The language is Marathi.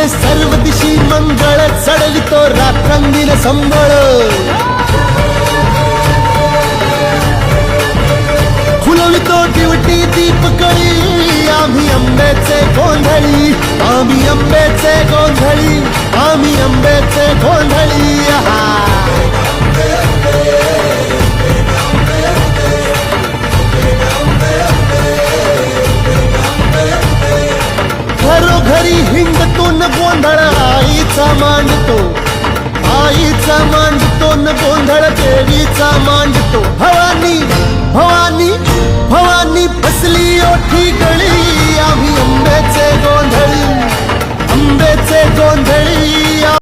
सर्व दिशी मंगळ चढवितो रात्रंगील संबळ फुलवितो दिवटी दीपकळी आम्ही आंब्याचे गोंधळी आम्ही आंब्याचे गोंधळी आम्ही आंब्याचे गोंधळी घरोघरी हिंडतून गोंधळ आईचा मांडतो न गोंधळ देवीचा मांडतो भवानी भवानी भवानी बसली ओठी गळी आम्ही आंब्याचे गोंधळी आंब्याचे गोंधळी